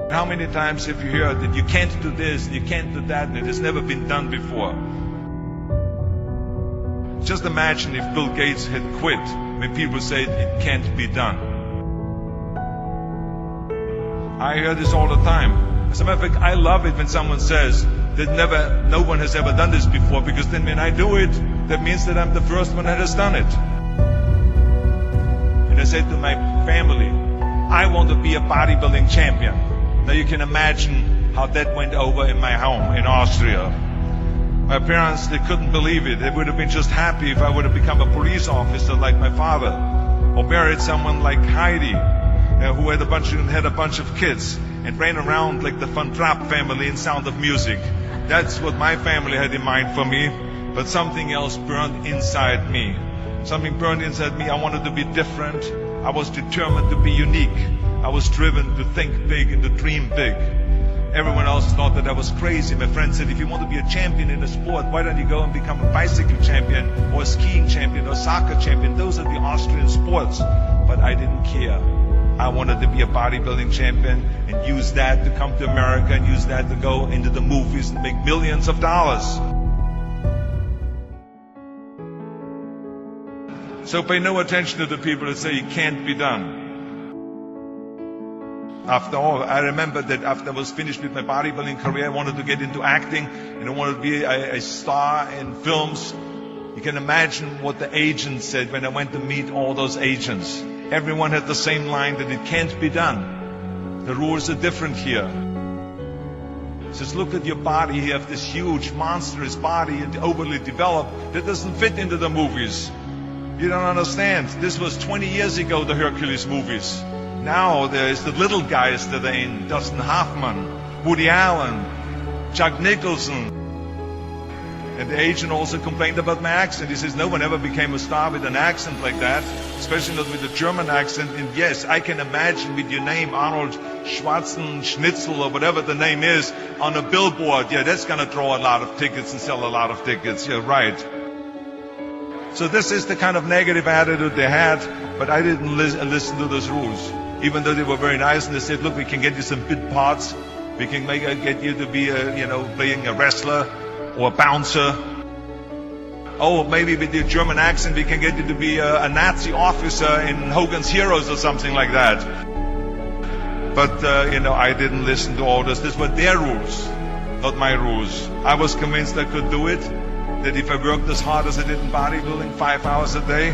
How many times have you heard that you can't do this, you can't do that, and it has never been done before? Just imagine if Bill Gates had quit when people said it can't be done. I hear this all the time. As a matter of fact, I love it when someone says that no one has ever done this before, because then when I do it, that means that I'm the first one that has done it. And I said to my family, I want to be a bodybuilding champion. Now you can imagine how that went over in my home in Austria. My parents, they couldn't believe it. They would have been just happy if I would have become a police officer like my father, or married someone like Heidi, who had a bunch of kids and ran around like the Van Trapp family in Sound of Music. That's what my family had in mind for me, but something else burned inside me. Something burned inside me. I wanted to be different. I was determined to be unique. I was driven to think big and to dream big. Everyone else thought that I was crazy. My friend said, if you want to be a champion in a sport, why don't you go and become a bicycle champion or a skiing champion or soccer champion? Those are the Austrian sports. But I didn't care. I wanted to be a bodybuilding champion and use that to come to America and use that to go into the movies and make millions of dollars. So pay no attention to the people that say it can't be done. After all, I remember that after I was finished with my bodybuilding career, I wanted to get into acting and I wanted to be a star in films. You can imagine what the agents said when I went to meet all those agents. Everyone had the same line, that it can't be done. The rules are different here. It says, look at your body. You have this huge, monstrous body and overly developed that doesn't fit into the movies. You don't understand. This was 20 years ago, the Hercules movies. Now there's the little guys that are in, Dustin Hoffman, Woody Allen, Jack Nicholson. And the agent also complained about my accent. He says, no one ever became a star with an accent like that, especially not with a German accent. And yes, I can imagine with your name, Arnold Schwarzenegger or whatever the name is, on a billboard. Yeah, that's going to draw a lot of tickets and sell a lot of tickets. Yeah, right. So this is the kind of negative attitude they had, but I didn't listen to those rules. Even though they were very nice and they said, look, we can get you some bit parts. We can get you to be playing a wrestler or a bouncer. Oh, maybe with your German accent we can get you to be a Nazi officer in Hogan's Heroes or something like that. But, I didn't listen to all this. These were their rules, not my rules. I was convinced I could do it, that if I worked as hard as I did in bodybuilding, 5 hours a day,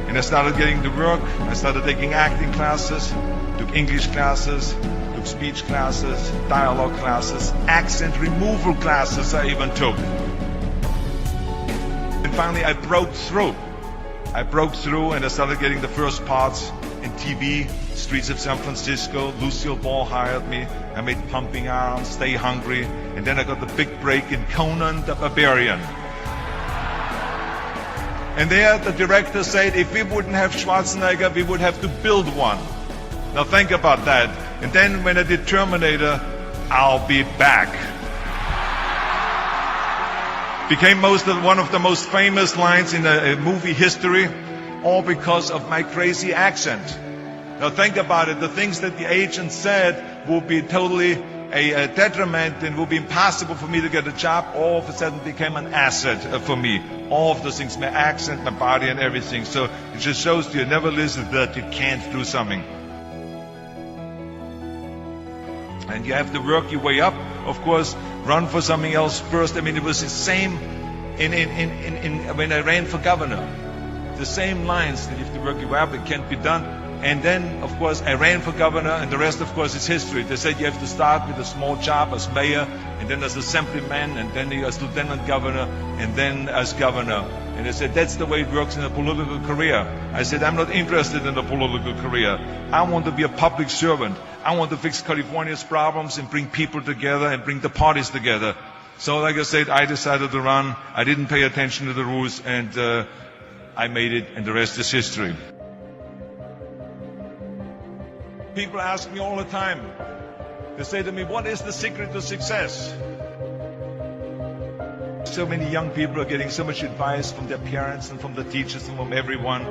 and I started getting to work, I started taking acting classes, took English classes, took speech classes, dialogue classes, accent removal classes I even took. And finally I broke through. And I started getting the first parts in TV, Streets of San Francisco. Lucille Ball hired me. I made Pumping Iron, Stay Hungry, and then I got the big break in Conan the Barbarian. And there the director said, if we wouldn't have Schwarzenegger, we would have to build one. Now think about that. And then when I did Terminator, I'll be back. Became one of the most famous lines in movie history, all because of my crazy accent. Now think about it. The things that the agent said will be totally a detriment and will be impossible for me to get a job, all of a sudden became an asset for me. All of those things, my accent, my body and everything. So it just shows you never listen that you can't do something. And you have to work your way up, of course, run for something else first. I mean, it was the same when I ran for governor. The same lines, that you have to work your way up, it can't be done. And then, of course, I ran for governor, and the rest, of course, is history. They said you have to start with a small job as mayor, and then as assemblyman, and then as lieutenant governor, and then as governor. And they said, that's the way it works in a political career. I said, I'm not interested in a political career. I want to be a public servant. I want to fix California's problems and bring people together and bring the parties together. So, like I said, I decided to run. I didn't pay attention to the rules, and I made it, and the rest is history. People ask me all the time, they say to me, what is the secret to success? So many young people are getting so much advice from their parents and from the teachers and from everyone.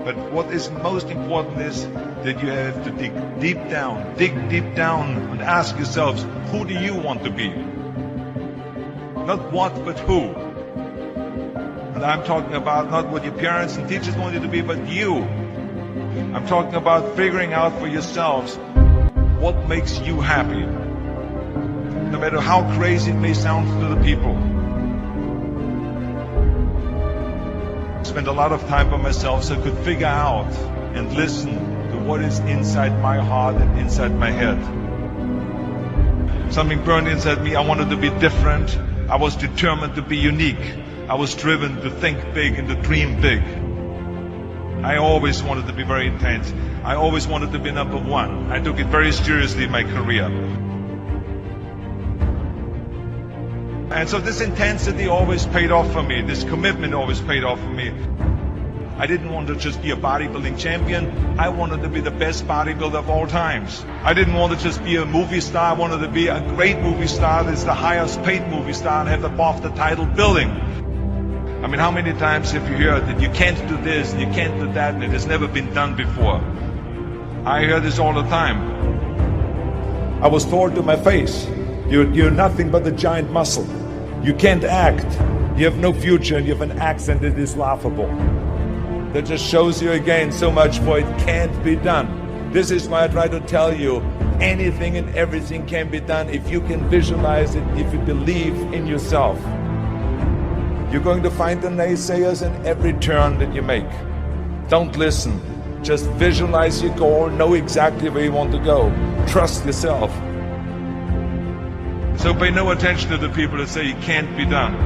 But what is most important is that you have to dig deep down and ask yourselves, who do you want to be? Not what, but who. And I'm talking about not what your parents and teachers want you to be, but you. I'm talking about figuring out for yourselves what makes you happy. No matter how crazy it may sound to the people. I spent a lot of time by myself so I could figure out and listen to what is inside my heart and inside my head. Something burned inside me. I wanted to be different. I was determined to be unique. I was driven to think big and to dream big. I always wanted to be very intense. I always wanted to be number one. I took it very seriously in my career. And so this intensity always paid off for me. This commitment always paid off for me. I didn't want to just be a bodybuilding champion. I wanted to be the best bodybuilder of all times. I didn't want to just be a movie star. I wanted to be a great movie star that's the highest paid movie star and have above the title billing. I mean, how many times have you heard that you can't do this and you can't do that and it has never been done before? I hear this all the time. I was told to my face, you're nothing but a giant muscle. You can't act. You have no future and you have an accent that is laughable. That just shows you again so much for it can't be done. This is why I try to tell you, anything and everything can be done if you can visualize it, if you believe in yourself. You're going to find the naysayers in every turn that you make. Don't listen. Just visualize your goal, know exactly where you want to go. Trust yourself. So pay no attention to the people that say it can't be done.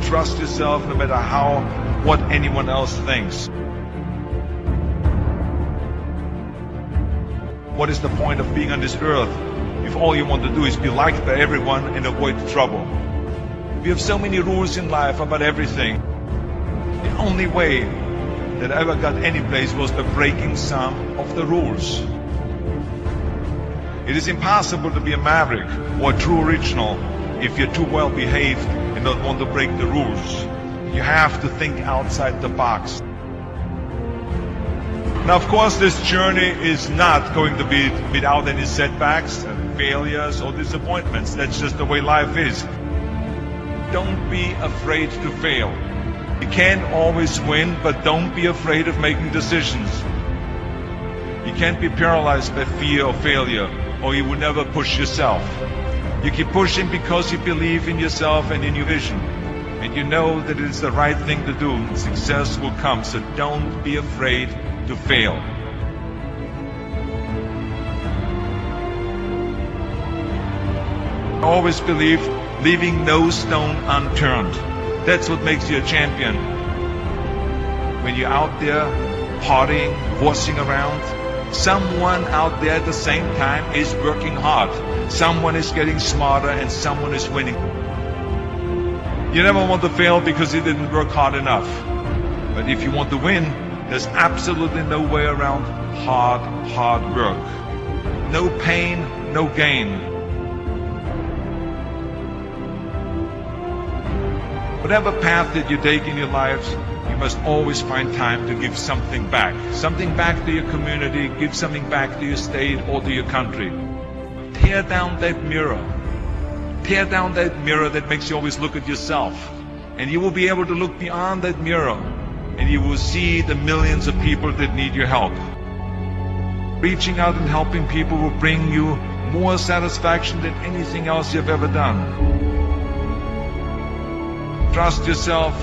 Trust yourself no matter what anyone else thinks. What is the point of being on this earth if all you want to do is be liked by everyone and avoid trouble? We have so many rules in life about everything. The only way that I ever got any place was by breaking some of the rules. It is impossible to be a maverick or a true original if you're too well behaved and don't want to break the rules. You have to think outside the box. Now, of course, this journey is not going to be without any setbacks and failures or disappointments. That's just the way life is. Don't be afraid to fail. You can't always win, but don't be afraid of making decisions. You can't be paralyzed by fear of failure, or you will never push yourself. You keep pushing because you believe in yourself and in your vision. And you know that it is the right thing to do, and success will come. So don't be afraid to fail. I always believe leaving no stone unturned. That's what makes you a champion. When you're out there partying, horsing around, someone out there at the same time is working hard. Someone is getting smarter and someone is winning. You never want to fail because you didn't work hard enough. But if you want to win, there's absolutely no way around hard work. No pain, no gain. Whatever path that you take in your lives, you must always find time to give something back. Something back to your community, give something back to your state or to your country. Tear down that mirror. Tear down that mirror that makes you always look at yourself. And you will be able to look beyond that mirror. And you will see the millions of people that need your help. Reaching out and helping people will bring you more satisfaction than anything else you've ever done. Trust yourself,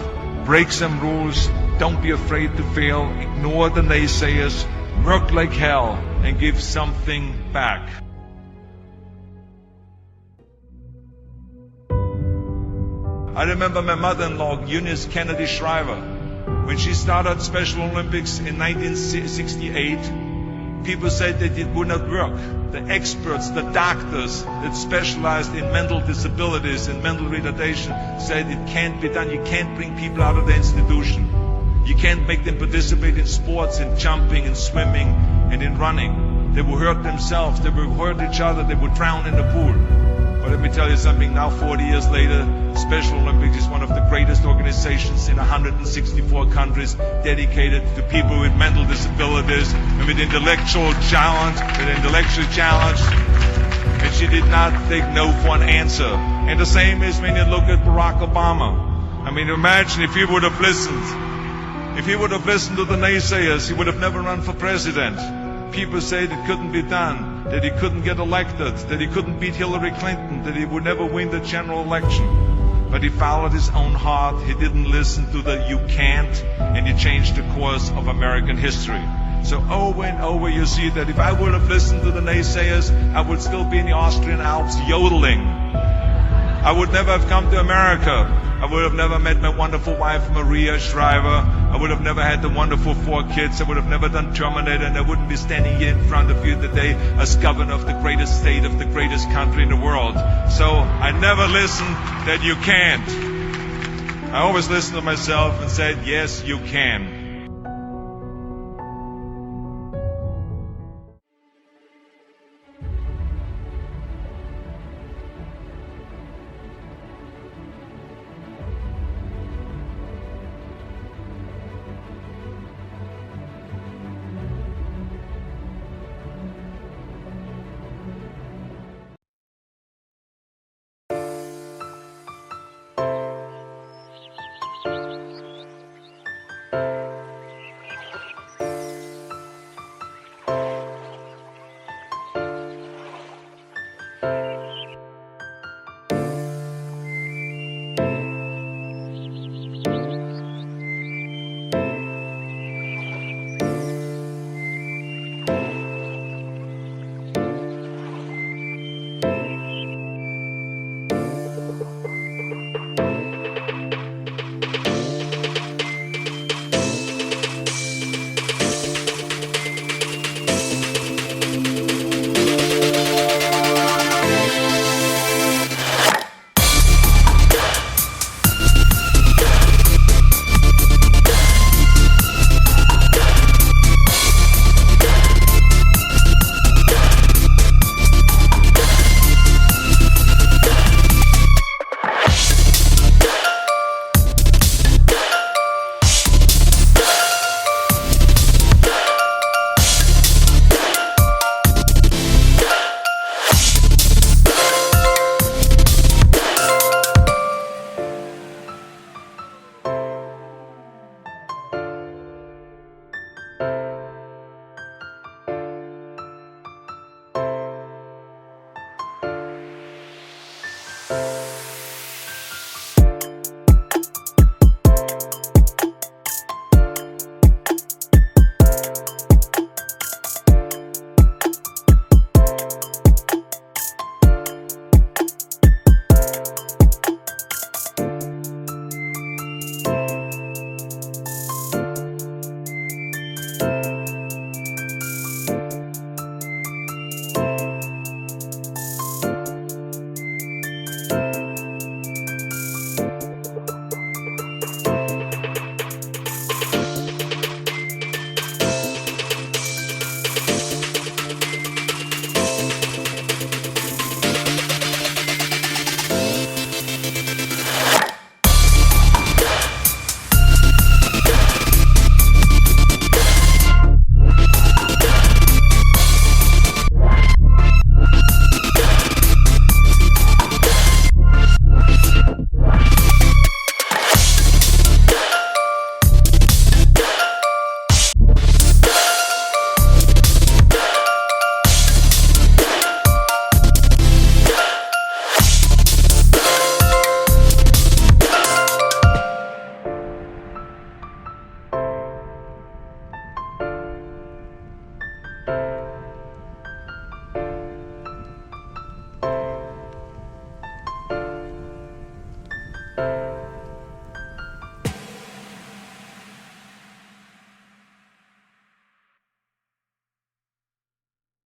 break some rules, don't be afraid to fail, ignore the naysayers, work like hell, and give something back. I remember my mother-in-law, Eunice Kennedy Shriver, when she started Special Olympics in 1968, people said that it would not work. The experts, the doctors that specialized in mental disabilities and mental retardation said it can't be done. You can't bring people out of the institution. You can't make them participate in sports, in jumping, in swimming, and in running. They will hurt themselves. They will hurt each other. They will drown in the pool. But let me tell you something, now 40 years later, Special Olympics is one of the greatest organizations in 164 countries dedicated to people with mental disabilities and with intellectual challenge, and she did not take no for an answer. And the same is when you look at Barack Obama. I mean, imagine if he would have listened. If he would have listened to the naysayers, he would have never run for president. People said it couldn't be done, that he couldn't get elected, that he couldn't beat Hillary Clinton, that he would never win the general election. But he followed his own heart. He didn't listen to the "you can't," and he changed the course of American history. So over and over you see that if I would have listened to the naysayers, I would still be in the Austrian Alps yodeling. I would never have come to America. I would have never met my wonderful wife, Maria Shriver. I would have never had the wonderful 4 kids. I would have never done Terminator, and I wouldn't be standing here in front of you today as governor of the greatest state of the greatest country in the world. So I never listened that you can't. I always listened to myself and said, yes, you can.